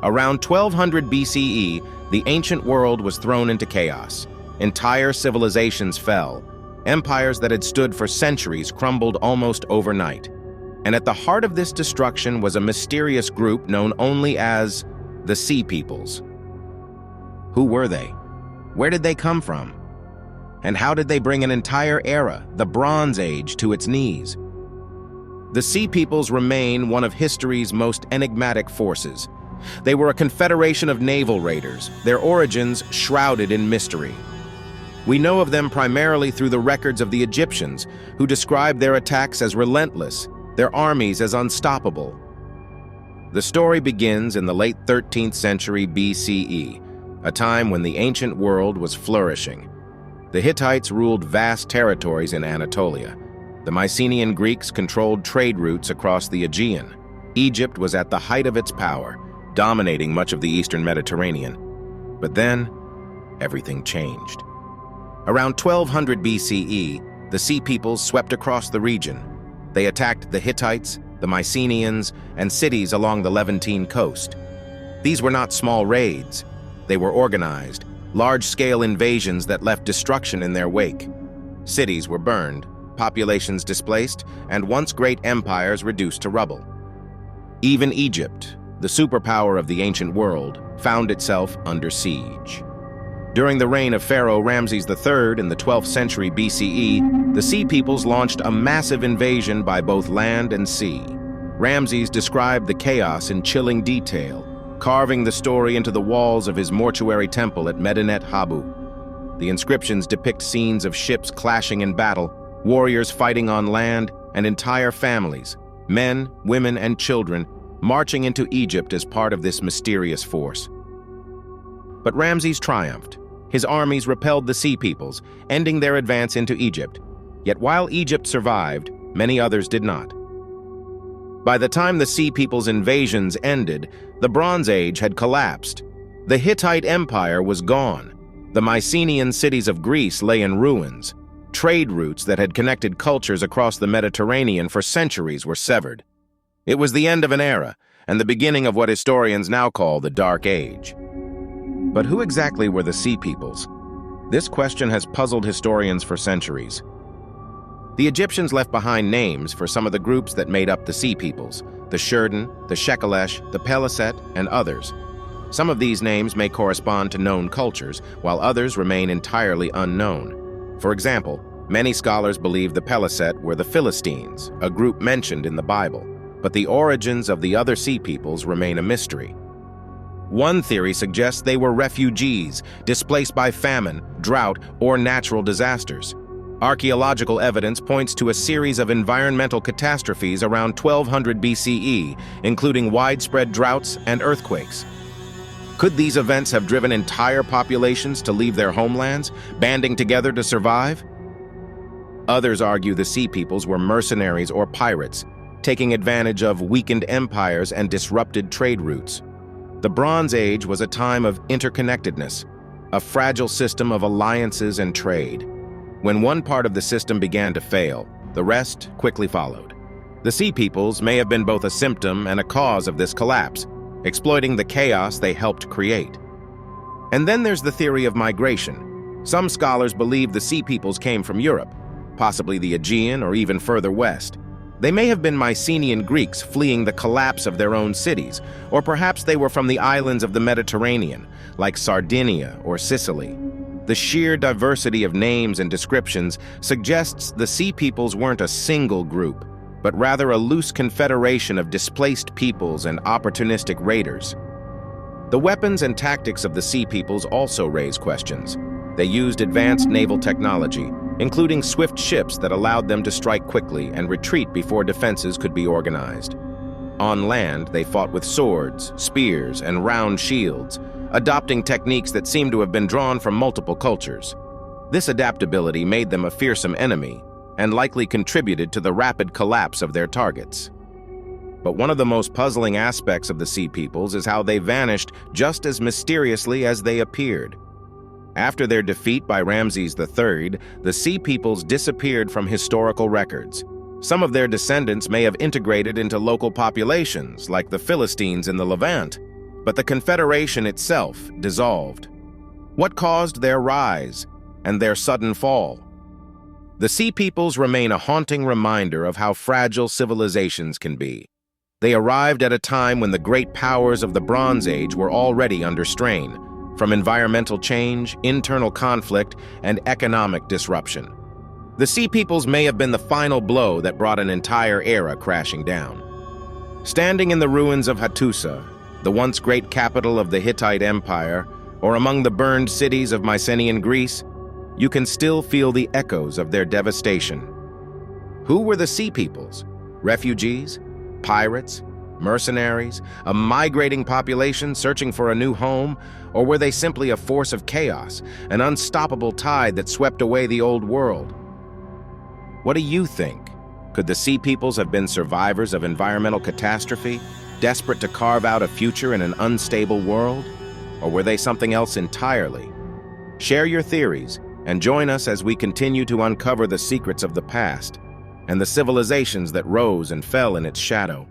Around 1200 BCE, the ancient world was thrown into chaos. Entire civilizations fell. Empires that had stood for centuries crumbled almost overnight. And at the heart of this destruction was a mysterious group known only as the Sea Peoples. Who were they? Where did they come from? And how did they bring an entire era, the Bronze Age, to its knees? The Sea Peoples remain one of history's most enigmatic forces. They were a confederation of naval raiders, their origins shrouded in mystery. We know of them primarily through the records of the Egyptians, who described their attacks as relentless, their armies as unstoppable. The story begins in the late 13th century BCE, a time when the ancient world was flourishing. The Hittites ruled vast territories in Anatolia. The Mycenaean Greeks controlled trade routes across the Aegean. Egypt was at the height of its power, dominating much of the eastern Mediterranean. But then, everything changed. Around 1200 BCE, the Sea Peoples swept across the region. They attacked the Hittites, the Mycenaeans, and cities along the Levantine coast. These were not small raids. They were organized, large-scale invasions that left destruction in their wake. Cities were burned, populations displaced, and once great empires reduced to rubble. Even Egypt, the superpower of the ancient world, found itself under siege. During the reign of Pharaoh Ramses III in the 12th century BCE, the Sea Peoples launched a massive invasion by both land and sea. Ramses described the chaos in chilling detail, carving the story into the walls of his mortuary temple at Medinet Habu. The inscriptions depict scenes of ships clashing in battle, warriors fighting on land, and entire families, men, women, and children, marching into Egypt as part of this mysterious force. But Ramses triumphed. His armies repelled the Sea Peoples, ending their advance into Egypt. Yet while Egypt survived, many others did not. By the time the Sea Peoples' invasions ended, the Bronze Age had collapsed. The Hittite Empire was gone. The Mycenaean cities of Greece lay in ruins. Trade routes that had connected cultures across the Mediterranean for centuries were severed. It was the end of an era, and the beginning of what historians now call the Dark Age. But who exactly were the Sea Peoples? This question has puzzled historians for centuries. The Egyptians left behind names for some of the groups that made up the Sea Peoples: the Shurden, the Shekelesh, the Peliset, and others. Some of these names may correspond to known cultures, while others remain entirely unknown. For example, many scholars believe the Peliset were the Philistines, a group mentioned in the Bible, but the origins of the other Sea Peoples remain a mystery. One theory suggests they were refugees, displaced by famine, drought, or natural disasters. Archaeological evidence points to a series of environmental catastrophes around 1200 BCE, including widespread droughts and earthquakes. Could these events have driven entire populations to leave their homelands, banding together to survive? Others argue the Sea Peoples were mercenaries or pirates, taking advantage of weakened empires and disrupted trade routes. The Bronze Age was a time of interconnectedness, a fragile system of alliances and trade. When one part of the system began to fail, the rest quickly followed. The Sea Peoples may have been both a symptom and a cause of this collapse, exploiting the chaos they helped create. And then there's the theory of migration. Some scholars believe the Sea Peoples came from Europe, possibly the Aegean or even further west. They may have been Mycenaean Greeks fleeing the collapse of their own cities, or perhaps they were from the islands of the Mediterranean, like Sardinia or Sicily. The sheer diversity of names and descriptions suggests the Sea Peoples weren't a single group, but rather a loose confederation of displaced peoples and opportunistic raiders. The weapons and tactics of the Sea Peoples also raise questions. They used advanced naval technology, including swift ships that allowed them to strike quickly and retreat before defenses could be organized. On land, they fought with swords, spears, and round shields, adopting techniques that seem to have been drawn from multiple cultures. This adaptability made them a fearsome enemy and likely contributed to the rapid collapse of their targets. But one of the most puzzling aspects of the Sea Peoples is how they vanished just as mysteriously as they appeared. After their defeat by Ramses III, the Sea Peoples disappeared from historical records. Some of their descendants may have integrated into local populations, like the Philistines in the Levant. but the confederation itself dissolved. What caused their rise and their sudden fall? The Sea Peoples remain a haunting reminder of how fragile civilizations can be. They arrived at a time when the great powers of the Bronze Age were already under strain, from environmental change, internal conflict, and economic disruption. The Sea Peoples may have been the final blow that brought an entire era crashing down. Standing in the ruins of Hattusa, the once great capital of the Hittite Empire, or among the burned cities of Mycenaean Greece, you can still feel the echoes of their devastation. Who were the Sea Peoples? Refugees? Pirates? Mercenaries? A migrating population searching for a new home? Or were they simply a force of chaos, an unstoppable tide that swept away the old world? What do you think? Could the Sea Peoples have been survivors of environmental catastrophe, desperate to carve out a future in an unstable world? Or were they something else entirely? Share your theories and join us as we continue to uncover the secrets of the past and the civilizations that rose and fell in its shadow.